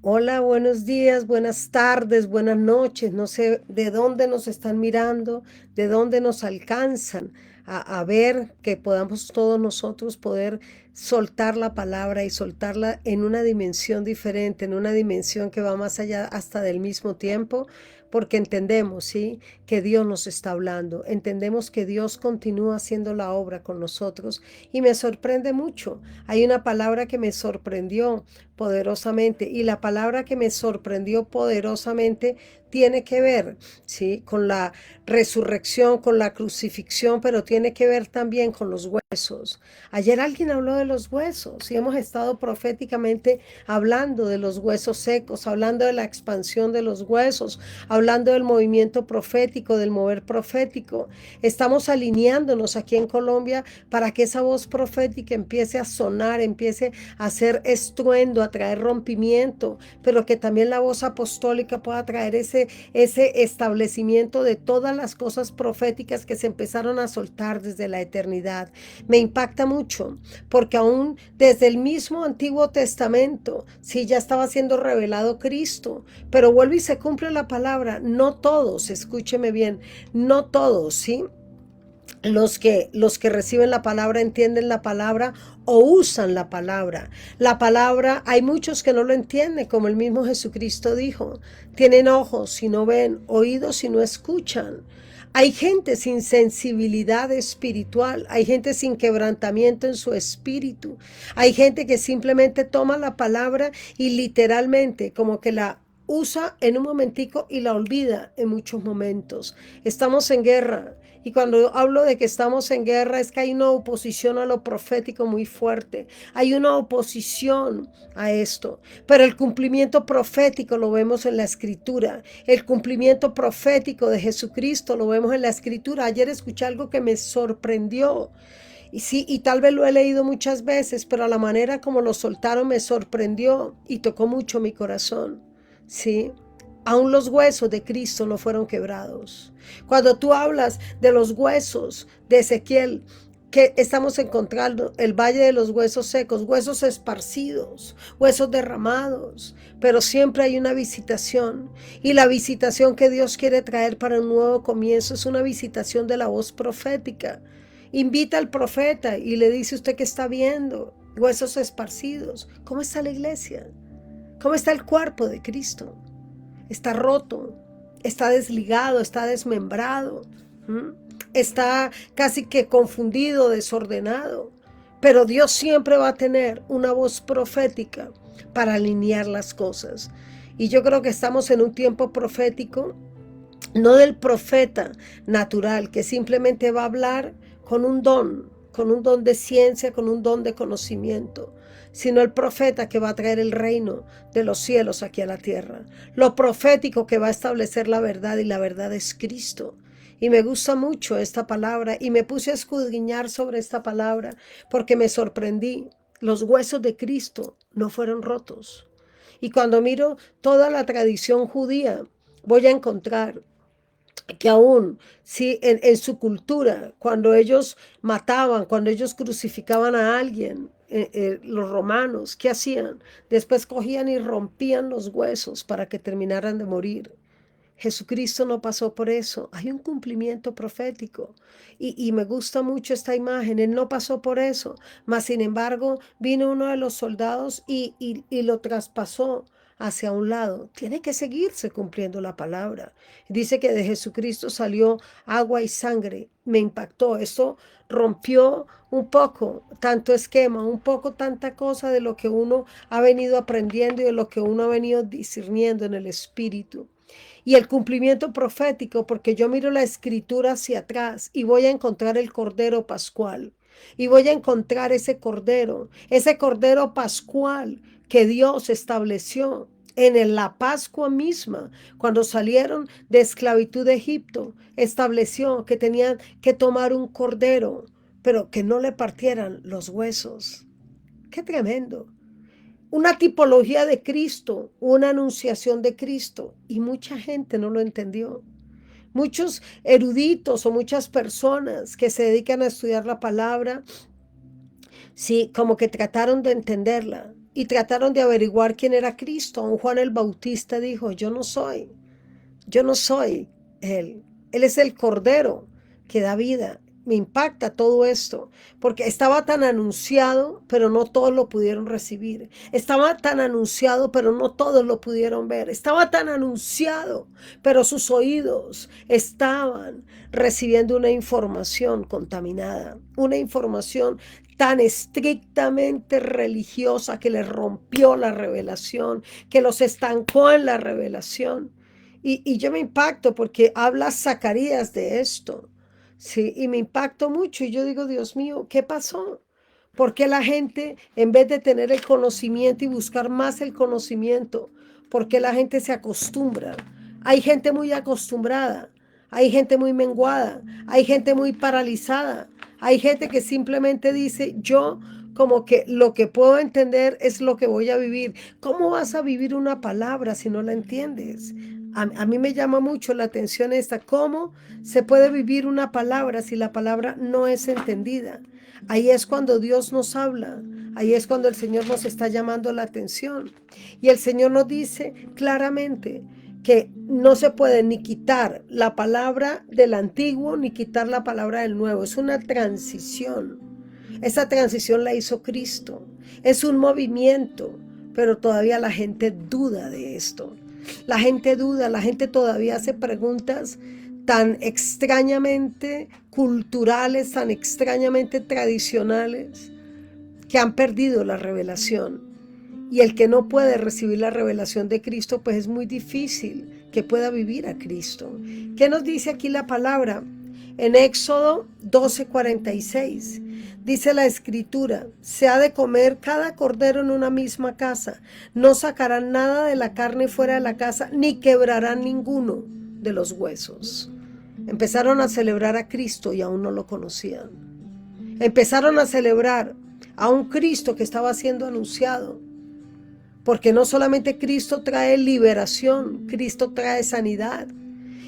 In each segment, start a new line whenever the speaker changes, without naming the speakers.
Hola, buenos días, buenas tardes, buenas noches. No sé de dónde nos están mirando, de dónde nos alcanzan a ver que podamos todos nosotros poder soltar la palabra y soltarla en una dimensión diferente, en una dimensión que va más allá hasta del mismo tiempo, porque entendemos, ¿sí? Que Dios nos está hablando, entendemos que Dios continúa haciendo la obra con nosotros y me sorprende mucho. Hay una palabra que me sorprendió poderosamente. Y la palabra que me sorprendió poderosamente tiene que ver, ¿sí? Con la resurrección, con la crucifixión, pero tiene que ver también con los huesos. Ayer alguien habló de los huesos y hemos estado proféticamente hablando de los huesos secos, hablando de la expansión de los huesos, hablando del movimiento profético, del mover profético. Estamos alineándonos aquí en Colombia para que esa voz profética empiece a sonar, empiece a hacer estruendo, a traer rompimiento, pero que también la voz apostólica pueda traer ese establecimiento de todas las cosas proféticas que se empezaron a soltar desde la eternidad. Me impacta mucho, porque aún desde el mismo Antiguo Testamento, sí, ya estaba siendo revelado Cristo, pero vuelve y se cumple la palabra. No todos, escúcheme bien, no todos, ¿sí? Los que reciben la palabra entienden la palabra o usan la palabra. La palabra, hay muchos que no lo entienden, como el mismo Jesucristo dijo. Tienen ojos y no ven, oídos y no escuchan. Hay gente sin sensibilidad espiritual, hay gente sin quebrantamiento en su espíritu, hay gente que simplemente toma la palabra y literalmente como que la usa en un momentico y la olvida en muchos momentos. Estamos en guerra. Y cuando hablo de que estamos en guerra es que hay una oposición a lo profético muy fuerte. Hay una oposición a esto. Pero el cumplimiento profético lo vemos en la escritura. El cumplimiento profético de Jesucristo lo vemos en la escritura. Ayer escuché algo que me sorprendió. Y sí, y tal vez lo he leído muchas veces, pero la manera como lo soltaron me sorprendió y tocó mucho mi corazón. Sí. Aún los huesos de Cristo no fueron quebrados. Cuando tú hablas de los huesos de Ezequiel, que estamos encontrando el valle de los huesos secos, huesos esparcidos, huesos derramados, pero siempre hay una visitación. Y la visitación que Dios quiere traer para un nuevo comienzo es una visitación de la voz profética. Invita al profeta y le dice: usted que está viendo huesos esparcidos, ¿cómo está la iglesia? ¿Cómo está el cuerpo de Cristo? Está roto, está desligado, está desmembrado, ¿m? Está casi que confundido, desordenado. Pero Dios siempre va a tener una voz profética para alinear las cosas. Y yo creo que estamos en un tiempo profético, no del profeta natural, que simplemente va a hablar con un don de ciencia, con un don de conocimiento, sino el profeta que va a traer el reino de los cielos aquí a la tierra. Lo profético que va a establecer la verdad, y la verdad es Cristo. Y me gusta mucho esta palabra y me puse a escudriñar sobre esta palabra porque me sorprendí. Los huesos de Cristo no fueron rotos. Y cuando miro toda la tradición judía, voy a encontrar que aún, sí, en su cultura, cuando ellos mataban, cuando ellos crucificaban a alguien, los romanos, ¿qué hacían? Después cogían y rompían los huesos para que terminaran de morir. Jesucristo no pasó por eso. Hay un cumplimiento profético. Y me gusta mucho esta imagen. Él no pasó por eso. Mas, sin embargo, vino uno de los soldados y lo traspasó hacia un lado. Tiene que seguirse cumpliendo la palabra. Dice que de Jesucristo salió agua y sangre. Me impactó. Eso rompió un poco tanto esquema, un poco tanta cosa de lo que uno ha venido aprendiendo y de lo que uno ha venido discerniendo en el espíritu. Y el cumplimiento profético, porque yo miro la escritura hacia atrás y voy a encontrar el Cordero Pascual. Y voy a encontrar ese Cordero Pascual que Dios estableció en la Pascua misma, cuando salieron de esclavitud de Egipto, estableció que tenían que tomar un cordero, pero que no le partieran los huesos. Qué tremendo. Una tipología de Cristo, una anunciación de Cristo, y mucha gente no lo entendió. Muchos eruditos o muchas personas que se dedican a estudiar la palabra, sí, como que trataron de entenderla, y trataron de averiguar quién era Cristo. Un Juan el Bautista dijo, yo no soy Él. Él es el Cordero que da vida. Me impacta todo esto, porque estaba tan anunciado, pero no todos lo pudieron recibir. Estaba tan anunciado, pero no todos lo pudieron ver. Estaba tan anunciado, pero sus oídos estaban recibiendo una información contaminada, una información tan estrictamente religiosa que les rompió la revelación, que los estancó en la revelación. Y yo me impacto porque habla Zacarías de esto, ¿sí? Y me impacto mucho y yo digo, Dios mío, ¿qué pasó? ¿Por qué la gente, en vez de tener el conocimiento y buscar más el conocimiento, por qué la gente se acostumbra? Hay gente muy acostumbrada, hay gente muy menguada, hay gente muy paralizada, hay gente que simplemente dice, yo como que lo que puedo entender es lo que voy a vivir. ¿Cómo vas a vivir una palabra si no la entiendes? A mí me llama mucho la atención esta, ¿cómo se puede vivir una palabra si la palabra no es entendida? Ahí es cuando Dios nos habla, ahí es cuando el Señor nos está llamando la atención. Y el Señor nos dice claramente que no se puede ni quitar la palabra del antiguo ni quitar la palabra del nuevo. Es una transición. Esa transición la hizo Cristo. Es un movimiento, pero todavía la gente duda de esto. La gente duda, la gente todavía hace preguntas tan extrañamente culturales, tan extrañamente tradicionales, que han perdido la revelación. Y el que no puede recibir la revelación de Cristo, pues es muy difícil que pueda vivir a Cristo. ¿Qué nos dice aquí la palabra? En Éxodo 12:46 dice la escritura, se ha de comer cada cordero en una misma casa, no sacarán nada de la carne fuera de la casa, ni quebrarán ninguno de los huesos. Empezaron a celebrar a Cristo y aún no lo conocían. Empezaron a celebrar a un Cristo que estaba siendo anunciado, porque no solamente Cristo trae liberación, Cristo trae sanidad.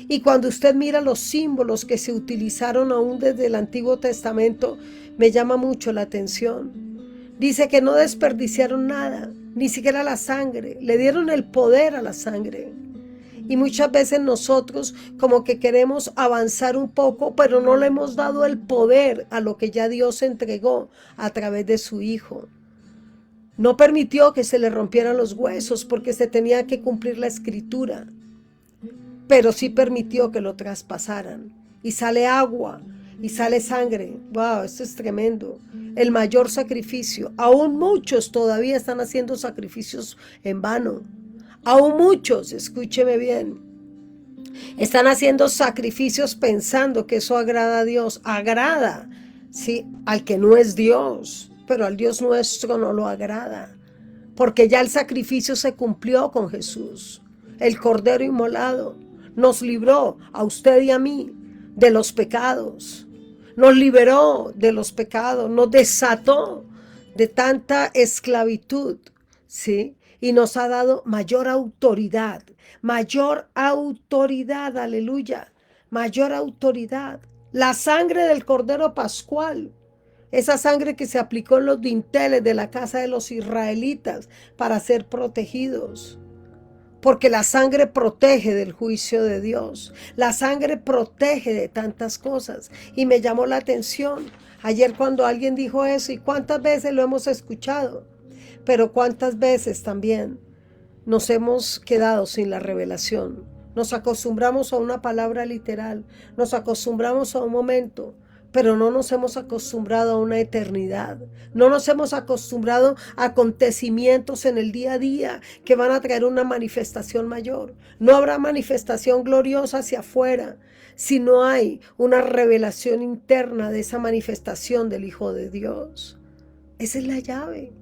Y cuando usted mira los símbolos que se utilizaron aún desde el Antiguo Testamento, me llama mucho la atención. Dice que no desperdiciaron nada, ni siquiera la sangre, le dieron el poder a la sangre. Y muchas veces nosotros como que queremos avanzar un poco, pero no le hemos dado el poder a lo que ya Dios entregó a través de su Hijo. No permitió que se le rompieran los huesos porque se tenía que cumplir la escritura, pero sí permitió que lo traspasaran. Y sale agua y sale sangre. ¡Wow! Esto es tremendo. El mayor sacrificio. Aún muchos todavía están haciendo sacrificios en vano. Aún muchos, escúcheme bien, están haciendo sacrificios pensando que eso agrada a Dios. Agrada, sí, al que no es Dios, pero al Dios nuestro no lo agrada, porque ya el sacrificio se cumplió con Jesús. El Cordero inmolado nos libró a usted y a mí de los pecados. Nos liberó de los pecados, nos desató de tanta esclavitud, ¿sí? Y nos ha dado mayor autoridad, aleluya, mayor autoridad. La sangre del Cordero Pascual, esa sangre que se aplicó en los dinteles de la casa de los israelitas para ser protegidos. Porque la sangre protege del juicio de Dios. La sangre protege de tantas cosas. Y me llamó la atención ayer cuando alguien dijo eso. ¿Y cuántas veces lo hemos escuchado? Pero cuántas veces también nos hemos quedado sin la revelación. Nos acostumbramos a una palabra literal. Nos acostumbramos a un momento. Pero no nos hemos acostumbrado a una eternidad. No nos hemos acostumbrado a acontecimientos en el día a día que van a traer una manifestación mayor. No habrá manifestación gloriosa hacia afuera si no hay una revelación interna de esa manifestación del Hijo de Dios. Esa es la llave,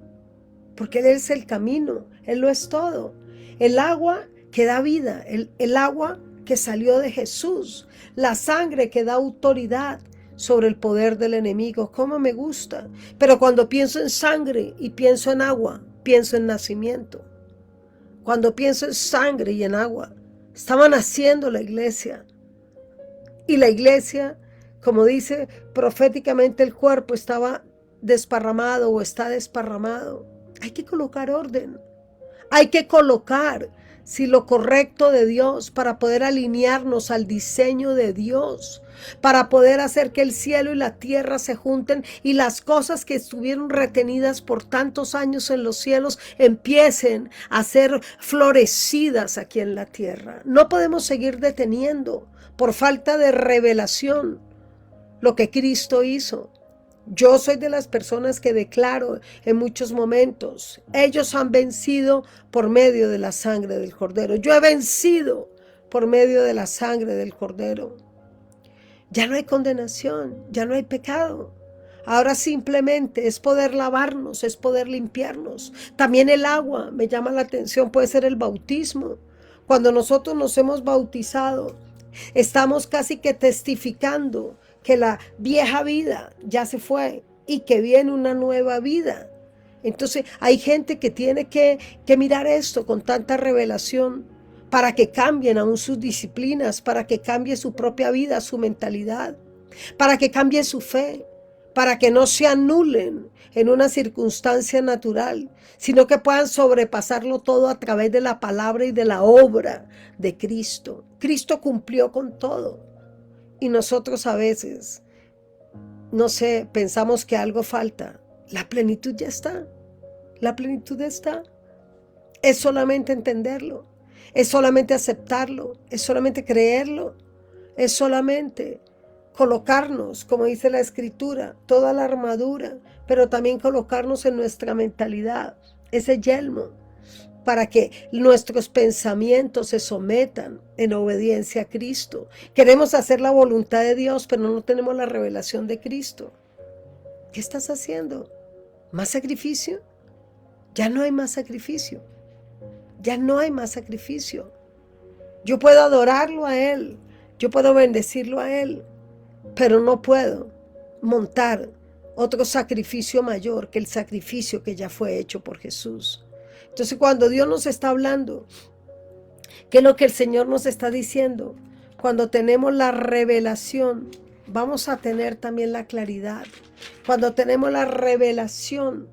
porque Él es el camino, Él lo es todo. El agua que da vida, el agua que salió de Jesús, la sangre que da autoridad sobre el poder del enemigo. Cómo me gusta. Pero cuando pienso en sangre y pienso en agua, pienso en nacimiento. Cuando pienso en sangre y en agua, estaba naciendo la iglesia. Y la iglesia, como dice proféticamente, el cuerpo estaba desparramado o está desparramado. Hay que colocar orden. Hay que colocar lo correcto de Dios para poder alinearnos al diseño de Dios, para poder hacer que el cielo y la tierra se junten y las cosas que estuvieron retenidas por tantos años en los cielos empiecen a ser florecidas aquí en la tierra. No podemos seguir deteniendo por falta de revelación lo que Cristo hizo. Yo soy de las personas que declaro en muchos momentos, ellos han vencido por medio de la sangre del Cordero. Yo he vencido por medio de la sangre del Cordero. Ya no hay condenación, ya no hay pecado. Ahora simplemente es poder lavarnos, es poder limpiarnos. También el agua me llama la atención, puede ser el bautismo. Cuando nosotros nos hemos bautizado, estamos casi que testificando que la vieja vida ya se fue y que viene una nueva vida. Entonces hay gente que tiene que mirar esto con tanta revelación para que cambien aún sus disciplinas, para que cambie su propia vida, su mentalidad, para que cambie su fe, para que no se anulen en una circunstancia natural, sino que puedan sobrepasarlo todo a través de la palabra y de la obra de Cristo. Cristo cumplió con todo. Y nosotros a veces, no sé, pensamos que algo falta. La plenitud ya está. La plenitud está. Es solamente entenderlo. Es solamente aceptarlo. Es solamente creerlo. Es solamente colocarnos, como dice la Escritura, toda la armadura, pero también colocarnos en nuestra mentalidad ese yelmo, para que nuestros pensamientos se sometan en obediencia a Cristo. Queremos hacer la voluntad de Dios, pero no tenemos la revelación de Cristo. ¿Qué estás haciendo? ¿Más sacrificio? Ya no hay más sacrificio. Ya no hay más sacrificio. Yo puedo adorarlo a Él, yo puedo bendecirlo a Él, pero no puedo montar otro sacrificio mayor que el sacrificio que ya fue hecho por Jesús. Entonces, cuando Dios nos está hablando, ¿qué es lo que el Señor nos está diciendo? Cuando tenemos la revelación, vamos a tener también la claridad. Cuando tenemos la revelación,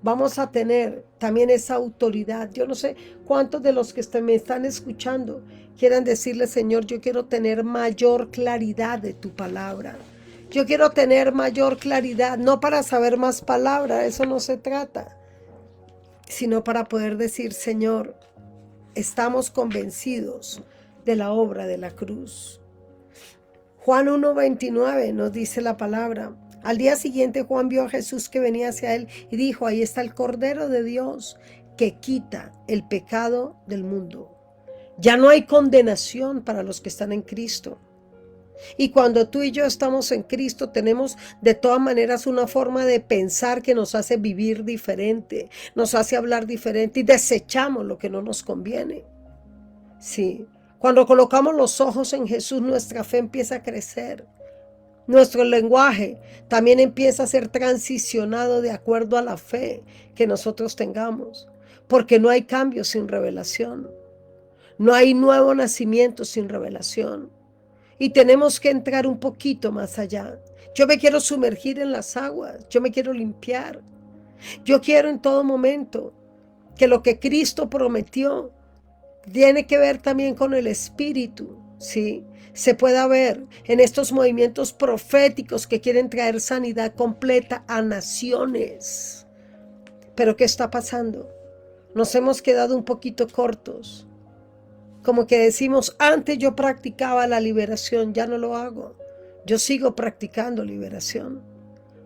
vamos a tener también esa autoridad. Yo no sé cuántos de los que me están escuchando quieran decirle, Señor, yo quiero tener mayor claridad de tu palabra. Yo quiero tener mayor claridad, no para saber más palabra, eso no se trata, sino para poder decir, Señor, estamos convencidos de la obra de la cruz. Juan 1:29 nos dice la palabra. Al día siguiente Juan vio a Jesús que venía hacia él y dijo, ahí está el Cordero de Dios que quita el pecado del mundo. Ya no hay condenación para los que están en Cristo. Y cuando tú y yo estamos en Cristo, tenemos de todas maneras una forma de pensar que nos hace vivir diferente, nos hace hablar diferente y desechamos lo que no nos conviene. Sí, cuando colocamos los ojos en Jesús, nuestra fe empieza a crecer. Nuestro lenguaje también empieza a ser transicionado de acuerdo a la fe que nosotros tengamos, porque no hay cambio sin revelación. No hay nuevo nacimiento sin revelación. Y tenemos que entrar un poquito más allá. Yo me quiero sumergir en las aguas. Yo me quiero limpiar. Yo quiero en todo momento que lo que Cristo prometió tiene que ver también con el Espíritu, ¿sí? Se pueda ver en estos movimientos proféticos que quieren traer sanidad completa a naciones. Pero ¿qué está pasando? Nos hemos quedado un poquito cortos. Como que decimos, antes yo practicaba la liberación, ya no lo hago. Yo sigo practicando liberación,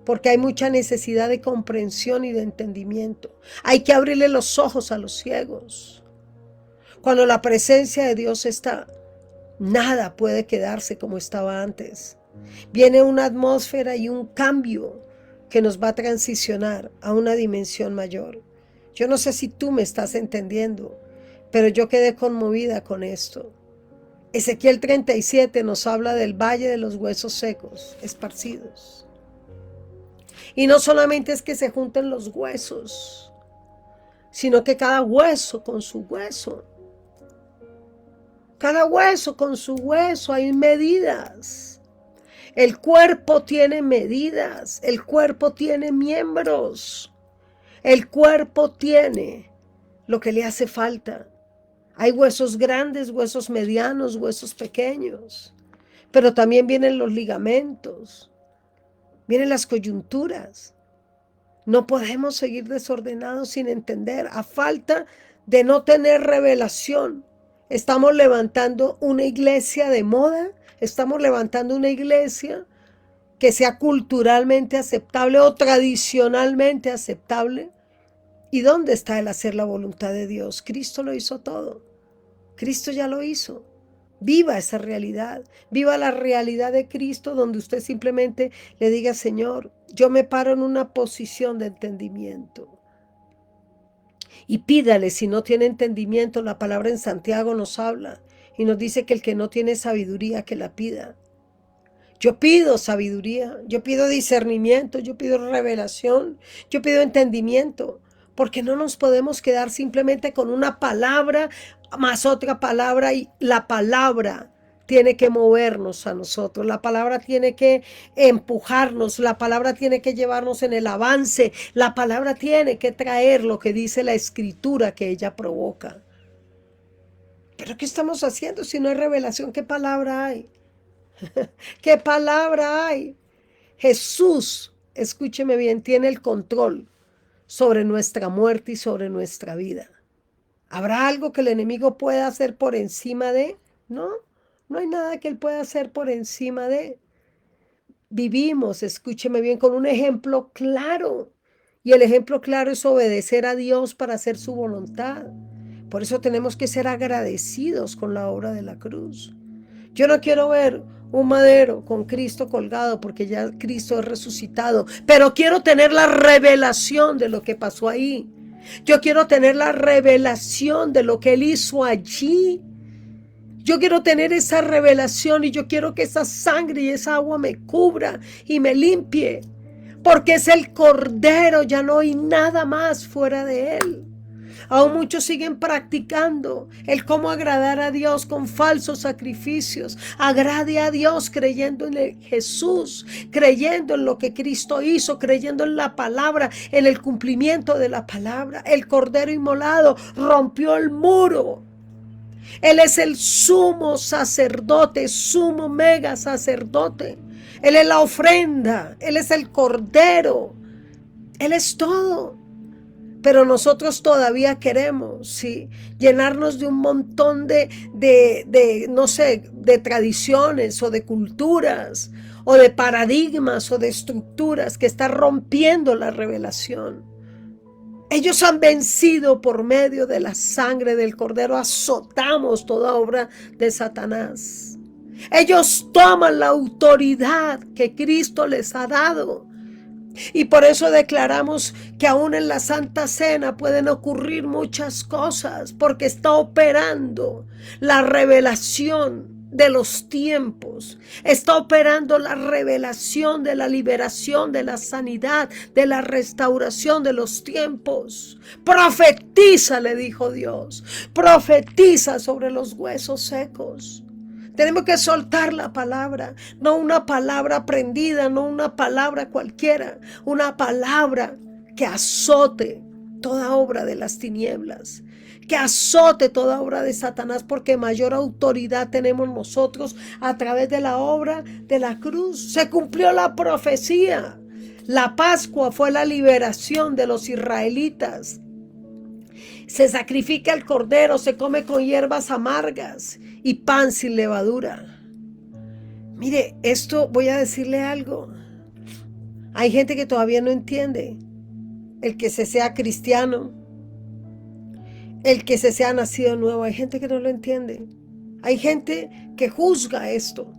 porque hay mucha necesidad de comprensión y de entendimiento. Hay que abrirle los ojos a los ciegos. Cuando la presencia de Dios está, nada puede quedarse como estaba antes. Viene una atmósfera y un cambio que nos va a transicionar a una dimensión mayor. Yo no sé si tú me estás entendiendo, pero yo quedé conmovida con esto. Ezequiel 37 nos habla del valle de los huesos secos, esparcidos. Y no solamente es que se junten los huesos, sino que cada hueso con su hueso. Cada hueso con su hueso, hay medidas. El cuerpo tiene medidas, el cuerpo tiene miembros. El cuerpo tiene lo que le hace falta. Hay huesos grandes, huesos medianos, huesos pequeños. Pero también vienen los ligamentos, vienen las coyunturas. No podemos seguir desordenados sin entender. A falta de no tener revelación, estamos levantando una iglesia de moda, estamos levantando una iglesia que sea culturalmente aceptable o tradicionalmente aceptable. ¿Y dónde está el hacer la voluntad de Dios? Cristo lo hizo todo. Cristo ya lo hizo. Viva esa realidad. Viva la realidad de Cristo, donde usted simplemente le diga: Señor, yo me paro en una posición de entendimiento. Y pídale, si no tiene entendimiento. La palabra en Santiago nos habla y nos dice que el que no tiene sabiduría, que la pida. Yo pido sabiduría, yo pido discernimiento, yo pido revelación, yo pido entendimiento, porque no nos podemos quedar simplemente con una palabra más otra palabra, y la palabra tiene que movernos a nosotros, la palabra tiene que empujarnos, la palabra tiene que llevarnos en el avance, la palabra tiene que traer lo que dice la escritura que ella provoca. ¿Pero qué estamos haciendo si no hay revelación? ¿Qué palabra hay? ¿Qué palabra hay? Jesús, escúcheme bien, tiene el control sobre nuestra muerte y sobre nuestra vida. ¿Habrá algo que el enemigo pueda hacer por encima de? No, no hay nada que él pueda hacer por encima de. Vivimos, escúcheme bien, con un ejemplo claro. Y el ejemplo claro es obedecer a Dios para hacer su voluntad. Por eso tenemos que ser agradecidos con la obra de la cruz. Yo no quiero ver un madero con Cristo colgado, porque ya Cristo es resucitado, pero quiero tener la revelación de lo que pasó ahí. Yo quiero tener la revelación de lo que Él hizo allí. Yo quiero tener esa revelación y yo quiero que esa sangre y esa agua me cubra y me limpie, porque es el Cordero, ya no hay nada más fuera de Él. Aún muchos siguen practicando el cómo agradar a Dios con falsos sacrificios. Agrade a Dios creyendo en Jesús, creyendo en lo que Cristo hizo, creyendo en la palabra, en el cumplimiento de la palabra. El Cordero inmolado rompió el muro. Él es el sumo sacerdote, sumo mega sacerdote. Él es la ofrenda, Él es el Cordero, Él es todo. Pero nosotros todavía queremos, ¿sí?, llenarnos de un montón no sé, de tradiciones o de culturas o de paradigmas o de estructuras que están rompiendo la revelación. Ellos han vencido por medio de la sangre del Cordero. Azotamos toda obra de Satanás. Ellos toman la autoridad que Cristo les ha dado. Y por eso declaramos que aún en la Santa Cena pueden ocurrir muchas cosas, porque está operando la revelación de los tiempos, está operando la revelación de la liberación, de la sanidad, de la restauración de los tiempos. Profetiza, le dijo Dios, profetiza sobre los huesos secos. Tenemos que soltar la palabra, no una palabra aprendida, no una palabra cualquiera, una palabra que azote toda obra de las tinieblas, que azote toda obra de Satanás, porque mayor autoridad tenemos nosotros a través de la obra de la cruz. Se cumplió la profecía. La Pascua fue la liberación de los israelitas. Se sacrifica el cordero, se come con hierbas amargas y pan sin levadura. Mire, esto voy a decirle algo. Hay gente que todavía no entiende. El que se sea cristiano, el que se sea nacido nuevo, hay gente que no lo entiende. Hay gente que juzga esto,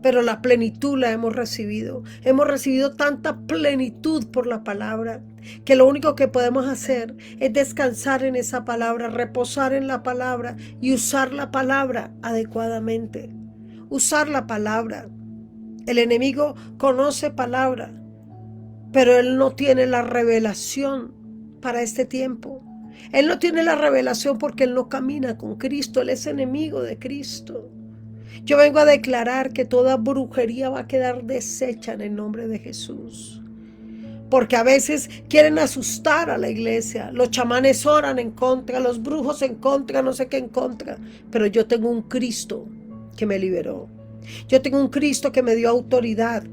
pero la plenitud la hemos recibido. Hemos recibido tanta plenitud por la palabra, que lo único que podemos hacer es descansar en esa palabra, reposar en la palabra y usar la palabra adecuadamente. Usar la palabra. El enemigo conoce palabra, pero él no tiene la revelación para este tiempo. Él no tiene la revelación porque él no camina con Cristo. Él es enemigo de Cristo. Yo vengo a declarar que toda brujería va a quedar deshecha en el nombre de Jesús. porque a veces quieren asustar a la iglesia. Los chamanes oran en contra, los brujos en contra, no sé qué en contra. Pero yo tengo un Cristo que me liberó. Yo tengo un Cristo que me dio autoridad.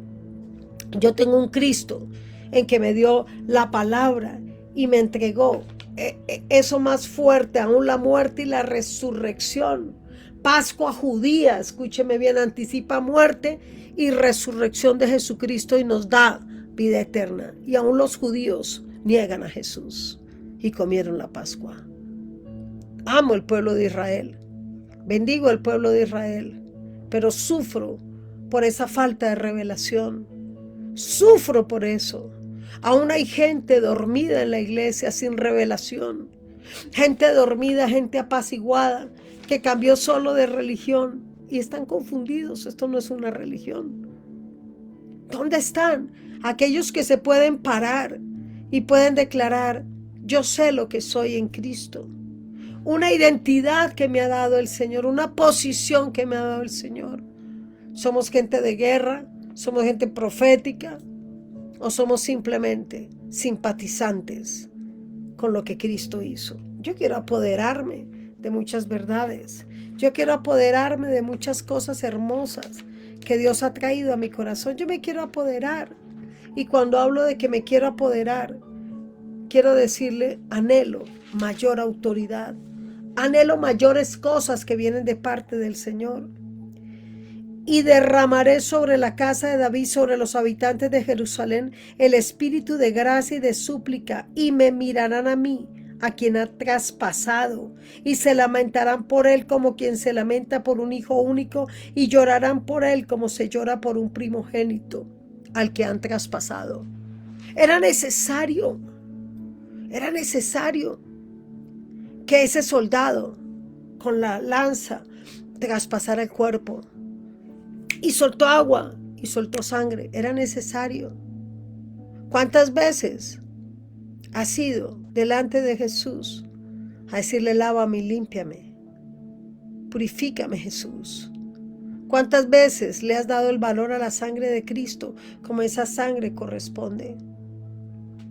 Yo tengo un Cristo en que me dio la palabra y me entregó eso más fuerte, aún la muerte y la resurrección. Pascua judía, escúcheme bien, anticipa muerte y resurrección de Jesucristo y nos da vida eterna. Y aún los judíos niegan a Jesús y comieron la Pascua. Amo el pueblo de Israel, bendigo el pueblo de Israel, pero sufro por esa falta de revelación. Sufro por eso. Aún hay gente dormida en la iglesia sin revelación. Gente dormida, gente apaciguada, que cambió solo de religión y están confundidos. Esto no es una religión. ¿Dónde están aquellos que se pueden parar y pueden declarar: yo sé lo que soy en Cristo? Una identidad que me ha dado el Señor, una posición que me ha dado el Señor. ¿Somos gente de guerra? ¿Somos gente profética? ¿O somos simplemente simpatizantes con lo que Cristo hizo? Yo quiero apoderarme de muchas verdades. Yo quiero apoderarme de muchas cosas hermosas que Dios ha traído a mi corazón. Yo me quiero apoderar. Y cuando hablo de que me quiero apoderar, quiero decirle: anhelo mayor autoridad. Anhelo mayores cosas que vienen de parte del Señor. Y derramaré sobre la casa de David, sobre los habitantes de Jerusalén, el espíritu de gracia y de súplica, y me mirarán a mí, a quien ha traspasado, y se lamentarán por él como quien se lamenta por un hijo único, y llorarán por él como se llora por un primogénito al que han traspasado. Era necesario que ese soldado con la lanza traspasara el cuerpo. Y soltó agua y soltó sangre. Era necesario. ¿Cuántas veces has ido delante de Jesús a decirle: lávame y límpiame? Purifícame, Jesús. ¿Cuántas veces le has dado el valor a la sangre de Cristo como esa sangre corresponde?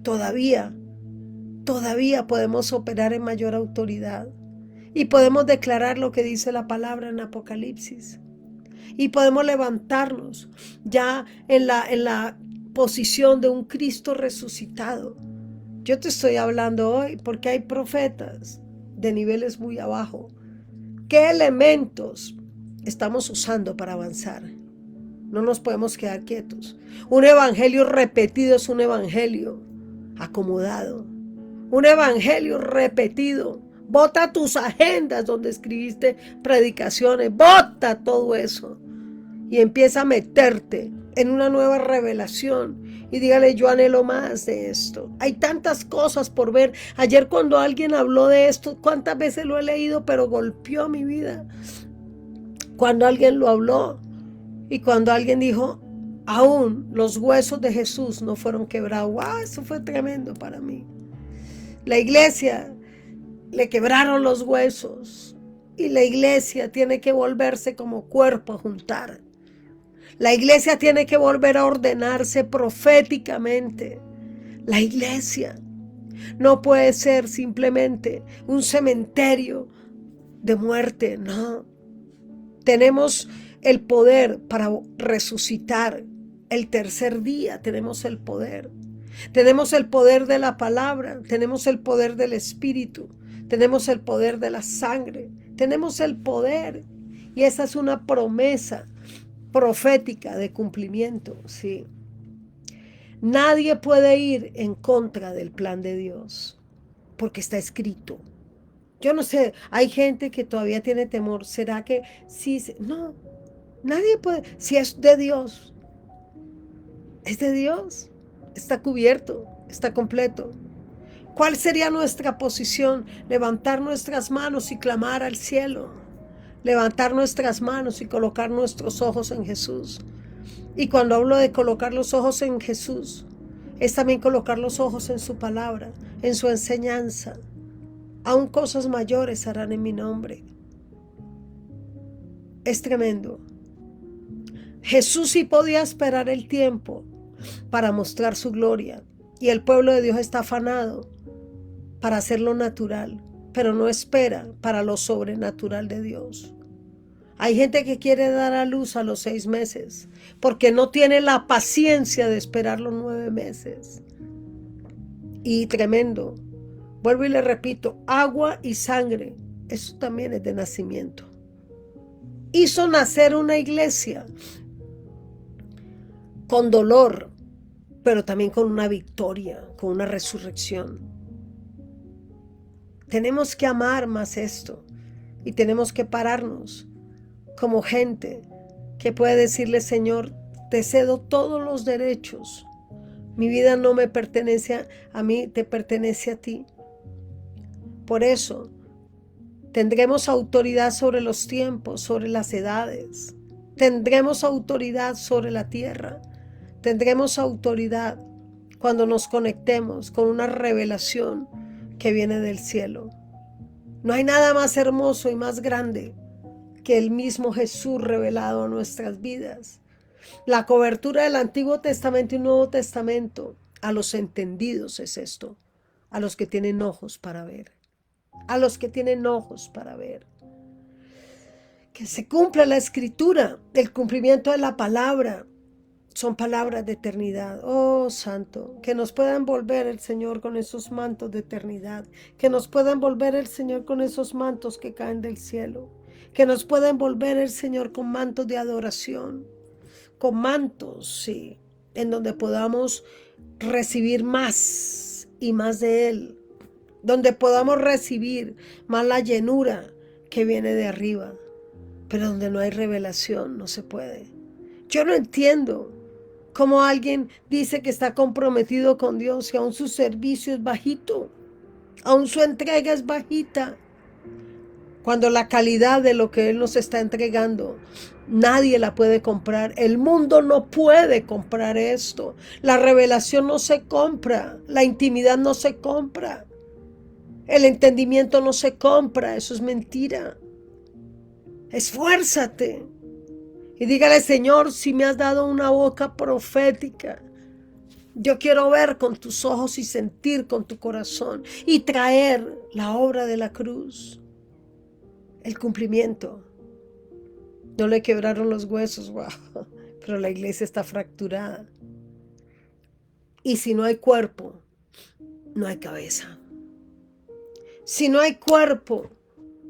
Todavía podemos operar en mayor autoridad y podemos declarar lo que dice la palabra en Apocalipsis. Y podemos levantarnos ya en la posición de un Cristo resucitado. Yo te estoy hablando hoy porque hay profetas de niveles muy abajo. ¿Qué elementos estamos usando para avanzar? No nos podemos quedar quietos. Un evangelio repetido es un evangelio acomodado. Un evangelio repetido. Bota tus agendas donde escribiste predicaciones. Bota todo eso. Y empieza a meterte en una nueva revelación. Y dígale: yo anhelo más de esto. Hay tantas cosas por ver. Ayer cuando alguien habló de esto, cuántas veces lo he leído, pero golpeó mi vida. Cuando alguien lo habló y cuando alguien dijo: aún los huesos de Jesús no fueron quebrados. ¡Wow! Eso fue tremendo para mí. La iglesia le quebraron los huesos y la iglesia tiene que volverse como cuerpo a juntar. La iglesia tiene que volver a ordenarse proféticamente. La iglesia no puede ser simplemente un cementerio de muerte, no. Tenemos el poder para resucitar. El tercer día tenemos el poder. Tenemos el poder de la palabra, tenemos el poder del Espíritu, tenemos el poder de la sangre, tenemos el poder. Y esa es una promesa profética de cumplimiento, sí. Nadie puede ir en contra del plan de Dios, porque está escrito. Yo no sé, hay gente que todavía tiene temor. ¿Será que sí? No, nadie puede. Si es de Dios, es de Dios. Está cubierto, está completo. ¿Cuál sería nuestra posición? Levantar nuestras manos y clamar al cielo. Levantar nuestras manos y colocar nuestros ojos en Jesús. Y cuando hablo de colocar los ojos en Jesús, es también colocar los ojos en su palabra, en su enseñanza. Aún cosas mayores harán en mi nombre. Es tremendo. Jesús sí podía esperar el tiempo para mostrar su gloria. Y el pueblo de Dios está afanado para hacerlo natural, pero no espera para lo sobrenatural de Dios. Hay gente que quiere dar a luz a los 6 meses porque no tiene la paciencia de esperar los 9 meses. Y tremendo. Vuelvo y le repito, agua y sangre, eso también es de nacimiento. Hizo nacer una iglesia con dolor, pero también con una victoria, con una resurrección. Tenemos que amar más esto y tenemos que pararnos como gente que puede decirle: Señor, te cedo todos los derechos. Mi vida no me pertenece a mí, te pertenece a ti. Por eso tendremos autoridad sobre los tiempos, sobre las edades. Tendremos autoridad sobre la tierra. Tendremos autoridad cuando nos conectemos con una revelación que viene del cielo. No hay nada más hermoso y más grande que el mismo Jesús revelado a nuestras vidas. La cobertura del Antiguo Testamento y Nuevo Testamento a los entendidos es esto, a los que tienen ojos para ver, a los que tienen ojos para ver. Que se cumpla la Escritura, el cumplimiento de la palabra, son palabras de eternidad. Oh, Santo, que nos pueda envolver el Señor con esos mantos de eternidad, que nos pueda envolver el Señor con esos mantos que caen del cielo, que nos pueda envolver el Señor con mantos de adoración, con mantos, sí, en donde podamos recibir más y más de Él, donde podamos recibir más la llenura que viene de arriba, pero donde no hay revelación no se puede. Yo no entiendo cómo alguien dice que está comprometido con Dios y aún su servicio es bajito, aún su entrega es bajita, cuando la calidad de lo que Él nos está entregando nadie la puede comprar. El mundo no puede comprar esto. La revelación no se compra, la intimidad no se compra, el entendimiento no se compra. Eso es mentira. Esfuérzate y dígale: Señor, si me has dado una boca profética, yo quiero ver con tus ojos y sentir con tu corazón y traer la obra de la cruz, el cumplimiento. No le quebraron los huesos, wow, pero la iglesia está fracturada. Y si no hay cuerpo, no hay cabeza. Si no hay cuerpo,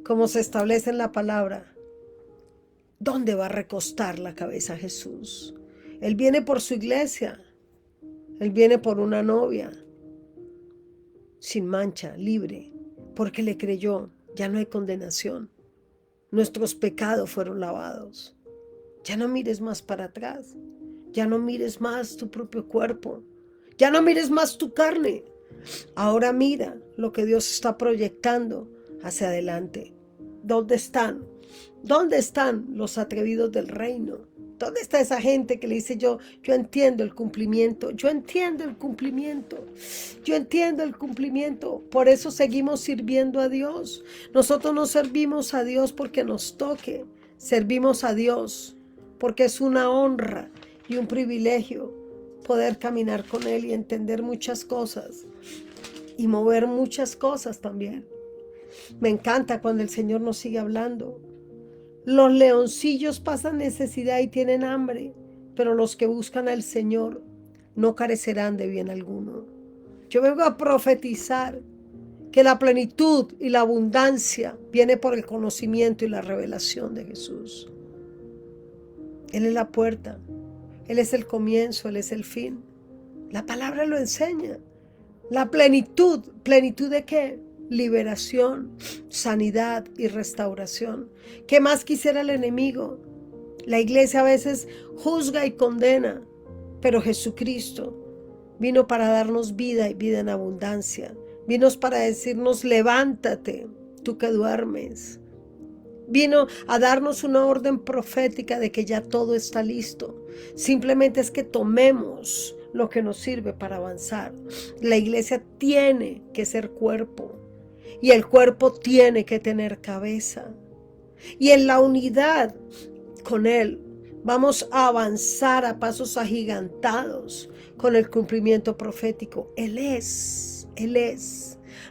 como se establece en la palabra, ¿dónde va a recostar la cabeza Jesús? Él viene por su iglesia. Él viene por una novia sin mancha, libre, porque le creyó. Ya no hay condenación. Nuestros pecados fueron lavados. Ya no mires más para atrás. Ya no mires más tu propio cuerpo. Ya no mires más tu carne. Ahora mira lo que Dios está proyectando hacia adelante. ¿Dónde están? ¿Dónde están los atrevidos del reino? ¿Dónde está esa gente que le dice: yo entiendo el cumplimiento, yo entiendo el cumplimiento, yo entiendo el cumplimiento? Por eso seguimos sirviendo a Dios. Nosotros no servimos a Dios porque nos toque, servimos a Dios porque es una honra y un privilegio poder caminar con Él y entender muchas cosas y mover muchas cosas también. Me encanta cuando el Señor nos sigue hablando. Los leoncillos pasan necesidad y tienen hambre, pero los que buscan al Señor no carecerán de bien alguno. Yo vengo a profetizar que la plenitud y la abundancia viene por el conocimiento y la revelación de Jesús. Él es la puerta, Él es el comienzo, Él es el fin. La palabra lo enseña. La plenitud, ¿plenitud de qué? Liberación, sanidad y restauración. ¿Qué más quisiera el enemigo? La iglesia a veces juzga y condena, pero Jesucristo vino para darnos vida y vida en abundancia. Vino para decirnos: levántate, tú que duermes. Vino a darnos una orden profética de que ya todo está listo. Simplemente es que tomemos lo que nos sirve para avanzar. La iglesia tiene que ser cuerpo. Y el cuerpo tiene que tener cabeza. Y en la unidad con Él Vamos a avanzar a pasos agigantados con el cumplimiento profético. Él es.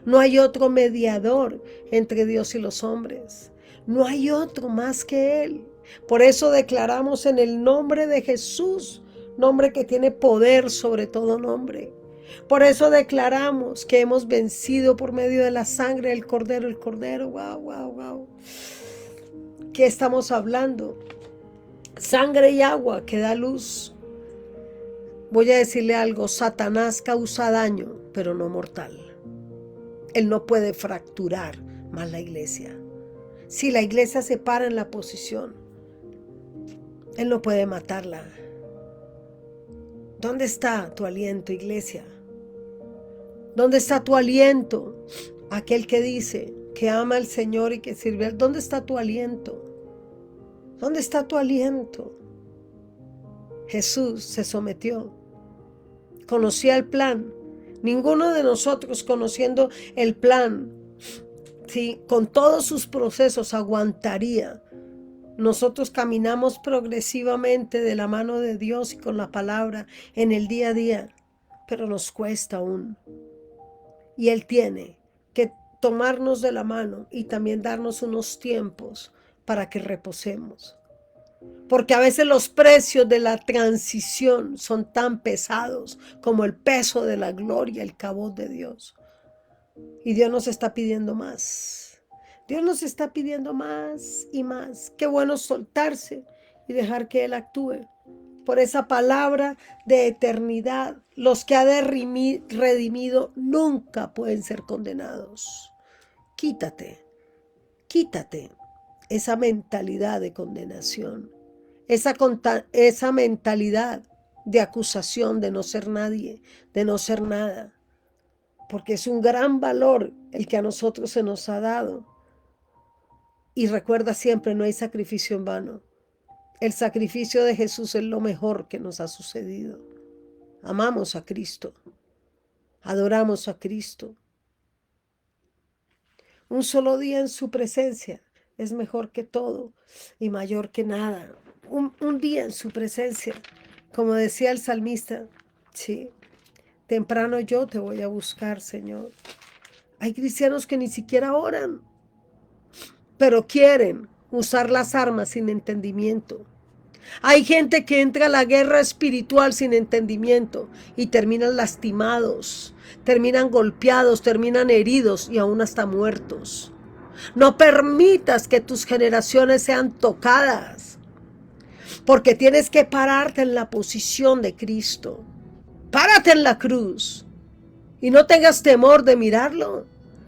No hay otro mediador entre Dios y los hombres. No hay otro más que Él. Por eso declaramos en el nombre de Jesús, nombre que tiene poder sobre todo nombre. Por eso declaramos que hemos vencido por medio de la sangre del Cordero. El Cordero, wow. ¿Qué estamos hablando? Sangre y agua que da luz. Voy a decirle algo, Satanás causa daño, pero no mortal. Él no puede fracturar más la iglesia. Si la iglesia se para en la posición, Él no puede matarla. ¿Dónde está tu aliento, iglesia? ¿Dónde está tu aliento? Aquel que dice que ama al Señor y que sirve a Él. ¿Dónde está tu aliento? ¿Dónde está tu aliento? Jesús se sometió. Conocía el plan. Ninguno de nosotros, conociendo el plan, ¿sí?, con todos sus procesos, aguantaría. Nosotros caminamos progresivamente de la mano de Dios y con la palabra en el día a día, pero nos cuesta aún. Y Él tiene que tomarnos de la mano y también darnos unos tiempos para que reposemos. Porque a veces los precios de la transición son tan pesados como el peso de la gloria, el cabot de Dios. Y Dios nos está pidiendo más. Dios nos está pidiendo más y más. Qué bueno soltarse y dejar que Él actúe. Por esa palabra de eternidad, los que ha redimido nunca pueden ser condenados. Quítate esa mentalidad de condenación, esa mentalidad de acusación, de no ser nadie, de no ser nada, porque es un gran valor el que a nosotros se nos ha dado. Y recuerda siempre, no hay sacrificio en vano. El sacrificio de Jesús es lo mejor que nos ha sucedido. Amamos a Cristo, adoramos a Cristo. Un solo día en su presencia es mejor que todo y mayor que nada. Un día en su presencia, como decía el salmista, sí, temprano yo te voy a buscar, Señor. Hay cristianos que ni siquiera oran, pero quieren usar las armas sin entendimiento. Hay gente que entra a la guerra espiritual sin entendimiento y terminan lastimados, terminan golpeados, terminan heridos y aún hasta muertos. No permitas que tus generaciones sean tocadas, porque tienes que pararte en la posición de Cristo. Párate en la cruz y no tengas temor de mirarlo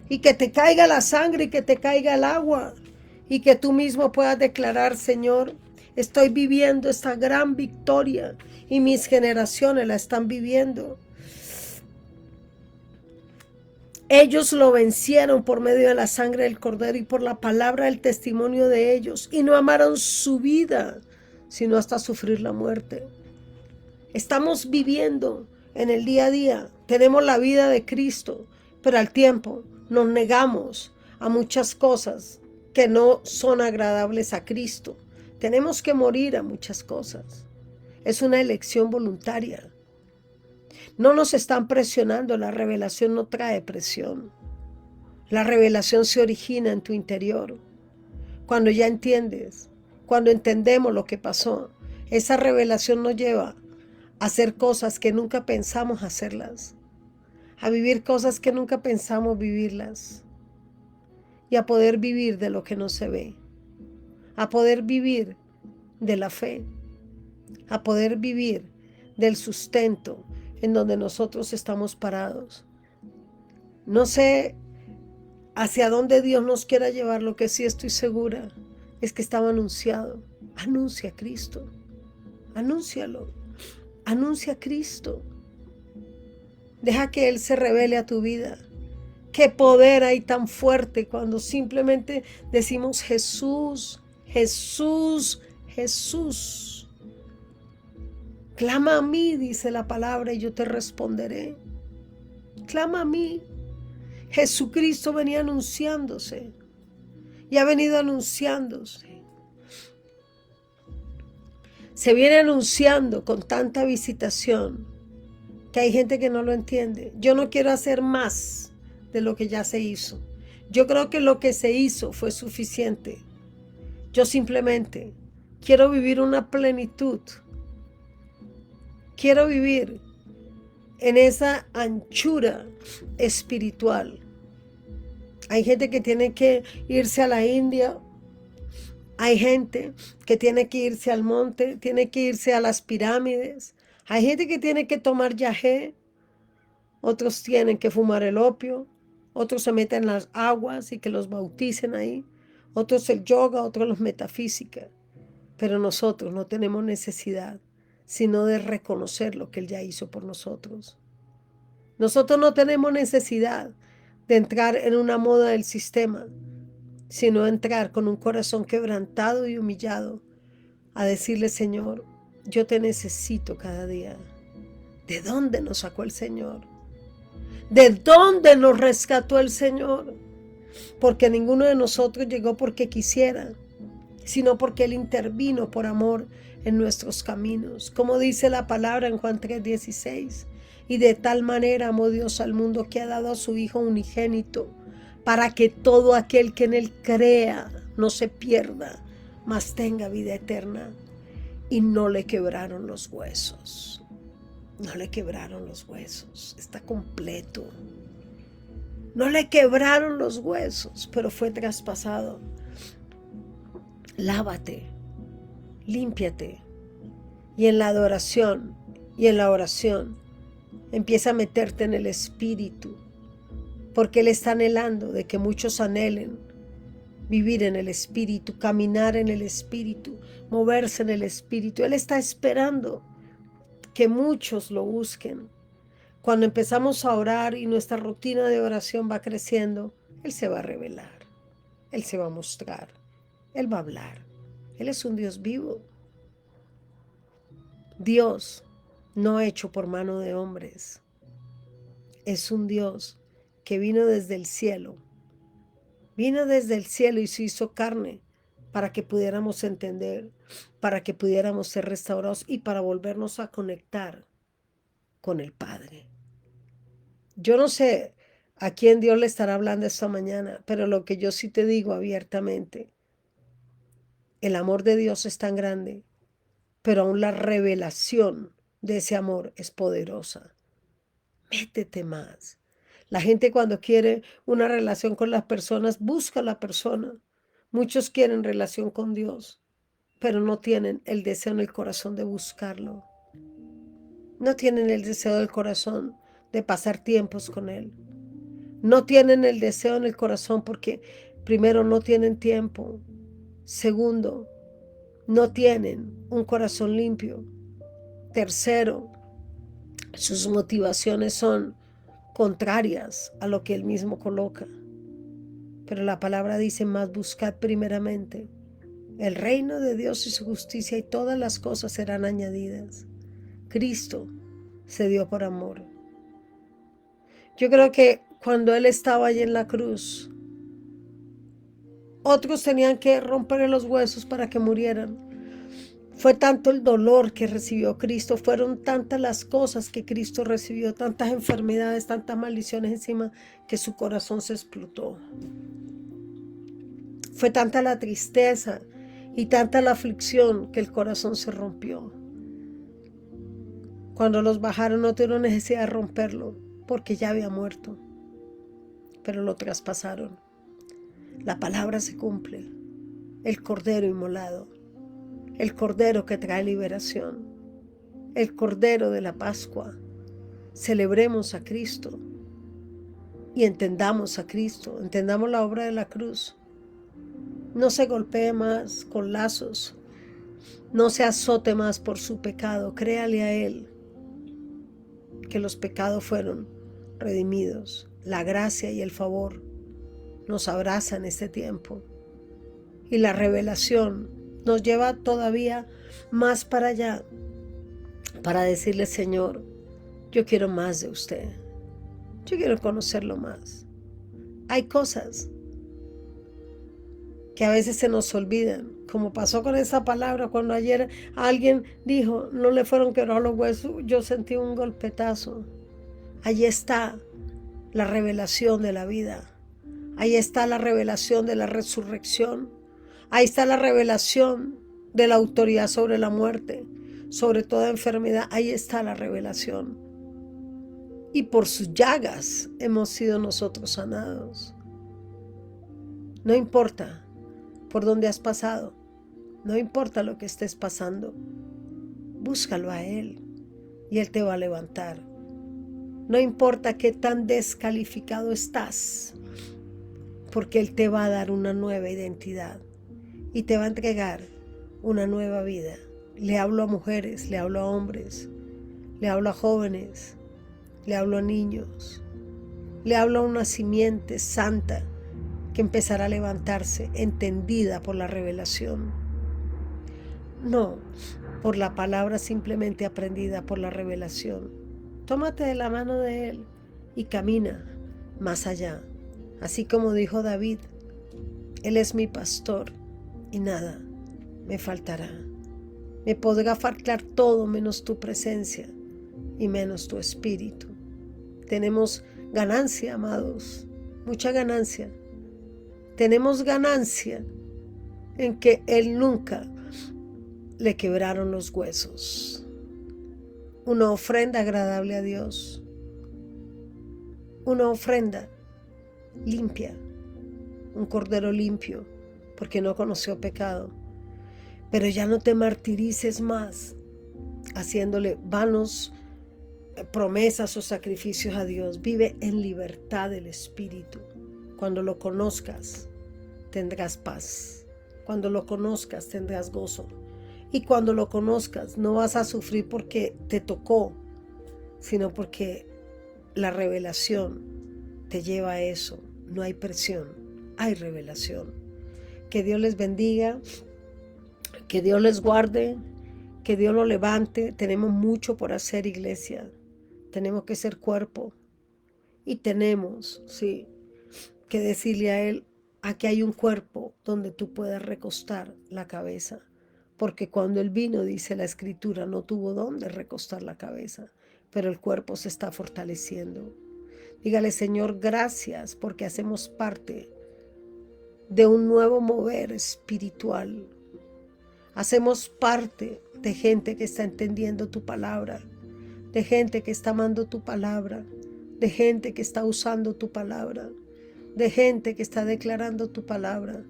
y que te caiga la sangre y que te caiga el agua y que tú mismo puedas declarar, Señor, estoy viviendo esta gran victoria y mis generaciones la están viviendo. Ellos lo vencieron por medio de la sangre del Cordero y por la palabra del testimonio de ellos, y no amaron su vida, sino hasta sufrir la muerte. Estamos viviendo en el día a día, tenemos la vida de Cristo, pero al tiempo nos negamos a muchas cosas que no son agradables a Cristo. Tenemos que morir a muchas cosas. Es una elección voluntaria. No nos están presionando, la revelación no trae presión. La revelación se origina en tu interior. Cuando ya entiendes, cuando entendemos lo que pasó, esa revelación nos lleva a hacer cosas que nunca pensamos hacerlas, a vivir cosas que nunca pensamos vivirlas y a poder vivir de lo que no se ve, a poder vivir de la fe, a poder vivir del sustento en donde nosotros estamos parados. No sé hacia dónde Dios nos quiera llevar, lo que sí estoy segura es que estaba anunciado. Anuncia a Cristo, anúncialo, anuncia a Cristo. Deja que Él se revele a tu vida. Qué poder hay tan fuerte cuando simplemente decimos Jesús, Jesús, Jesús. Clama a mí, dice la palabra, y yo te responderé. Clama a mí. Jesucristo venía anunciándose y ha venido anunciándose. Se viene anunciando con tanta visitación que hay gente que no lo entiende. Yo no quiero hacer más de lo que ya se hizo. Yo creo que lo que se hizo fue suficiente. Yo simplemente quiero vivir una plenitud. Quiero vivir en esa anchura espiritual. Hay gente que tiene que irse a la India. Hay gente que tiene que irse al monte, tiene que irse a las pirámides. Hay gente que tiene que tomar yagé. Otros tienen que fumar el opio. Otros se meten en las aguas y que los bauticen ahí. Otros el yoga, otros los metafísica. Pero nosotros no tenemos necesidad sino de reconocer lo que Él ya hizo por nosotros. Nosotros no tenemos necesidad de entrar en una moda del sistema, sino entrar con un corazón quebrantado y humillado a decirle: Señor, yo te necesito cada día. ¿De dónde nos sacó el Señor? ¿De dónde nos rescató el Señor? Porque ninguno de nosotros llegó porque quisiera, sino porque Él intervino por amor en nuestros caminos. Como dice la palabra en Juan 3:16, y de tal manera amó Dios al mundo que ha dado a su Hijo unigénito, para que todo aquel que en Él crea no se pierda, mas tenga vida eterna. Y no le quebraron los huesos. No le quebraron los huesos. Está completo. No le quebraron los huesos, pero fue traspasado. Lávate, límpiate, y en la adoración y en la oración empieza a meterte en el Espíritu, porque Él está anhelando de que muchos anhelen vivir en el Espíritu, caminar en el Espíritu, moverse en el Espíritu. Él está esperando que muchos lo busquen. Cuando empezamos a orar y nuestra rutina de oración va creciendo, Él se va a revelar, Él se va a mostrar, Él va a hablar. Él es un Dios vivo. Dios no hecho por mano de hombres. Es un Dios que vino desde el cielo. Vino desde el cielo y se hizo carne para que pudiéramos entender, para que pudiéramos ser restaurados y para volvernos a conectar con el Padre. Yo no sé a quién Dios le estará hablando esta mañana, pero lo que yo sí te digo abiertamente: el amor de Dios es tan grande, pero aún la revelación de ese amor es poderosa. Métete más. La gente, cuando quiere una relación con las personas, busca a la persona. Muchos quieren relación con Dios, pero no tienen el deseo en el corazón de buscarlo. No tienen el deseo del corazón de pasar tiempos con Él. No tienen el deseo en el corazón porque, primero, no tienen tiempo. Segundo, no tienen un corazón limpio. Tercero, sus motivaciones son contrarias a lo que Él mismo coloca. Pero la palabra dice: más buscad primeramente el reino de Dios y su justicia, y todas las cosas serán añadidas. Cristo se dio por amor. Yo creo que cuando Él estaba allí en la cruz, otros tenían que romperle los huesos para que murieran. Fue tanto el dolor que recibió Cristo, fueron tantas las cosas que Cristo recibió, tantas enfermedades, tantas maldiciones encima, que su corazón se explotó. Fue tanta la tristeza y tanta la aflicción que el corazón se rompió. Cuando los bajaron no tuvieron necesidad de romperlo, porque ya había muerto, pero lo traspasaron. La palabra se cumple. El Cordero inmolado, el Cordero que trae liberación, el Cordero de la Pascua. Celebremos a Cristo y entendamos a Cristo, entendamos la obra de la cruz. No se golpee más con lazos, no se azote más por su pecado. Créale a Él que los pecados fueron redimidos. La gracia y el favor nos abrazan en este tiempo, y la revelación nos lleva todavía más para allá, para decirle: Señor, yo quiero más de usted, yo quiero conocerlo más. Hay cosas que a veces se nos olvidan, como pasó con esa palabra cuando ayer alguien dijo, no le fueron quebrados los huesos, yo sentí un golpetazo. Allí está la revelación de la vida, ahí está la revelación de la resurrección, ahí está la revelación de la autoridad sobre la muerte, sobre toda enfermedad, ahí está la revelación. Y por sus llagas hemos sido nosotros sanados. No importa por dónde has pasado, no importa lo que estés pasando, búscalo a Él y Él te va a levantar. No importa qué tan descalificado estás, porque Él te va a dar una nueva identidad y te va a entregar una nueva vida. Le hablo a mujeres, le hablo a hombres, le hablo a jóvenes, le hablo a niños, le hablo a una simiente santa que empezará a levantarse, entendida por la revelación. No por la palabra simplemente aprendida, por la revelación. Tómate de la mano de Él y camina más allá. Así como dijo David, Él es mi pastor y nada me faltará. Me podrá faltar todo menos tu presencia y menos tu espíritu. Tenemos ganancia, amados, mucha ganancia. Tenemos ganancia en que Él nunca le quebraron los huesos. Una ofrenda agradable a Dios. Una ofrenda limpia. Un cordero limpio, porque no conoció pecado. Pero ya no te martirices más haciéndole vanos promesas o sacrificios a Dios. Vive en libertad del Espíritu. Cuando lo conozcas, tendrás paz. Cuando lo conozcas, tendrás gozo. Y cuando lo conozcas, no vas a sufrir porque te tocó, sino porque la revelación te lleva a eso. No hay presión, hay revelación. Que Dios les bendiga, que Dios les guarde, que Dios lo levante. Tenemos mucho por hacer, iglesia. Tenemos que ser cuerpo. Y tenemos, sí, que decirle a Él, aquí hay un cuerpo donde tú puedes recostar la cabeza. Porque cuando Él vino, dice la Escritura, no tuvo dónde recostar la cabeza, pero el cuerpo se está fortaleciendo. Dígale, Señor, gracias porque hacemos parte de un nuevo mover espiritual. Hacemos parte de gente que está entendiendo tu palabra, de gente que está amando tu palabra, de gente que está usando tu palabra, de gente que está declarando tu palabra,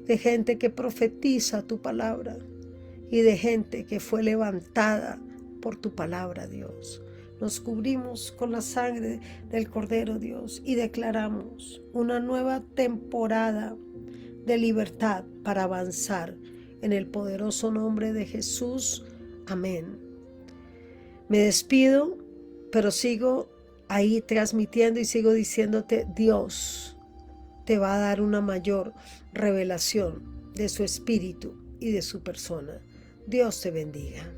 de gente que profetiza tu palabra y de gente que fue levantada por tu palabra, Dios. Nos cubrimos con la sangre del Cordero, Dios, y declaramos una nueva temporada de libertad para avanzar en el poderoso nombre de Jesús. Amén. Me despido, pero sigo ahí transmitiendo y sigo diciéndote, Dios te va a dar una mayor revelación de su espíritu y de su persona. Dios te bendiga.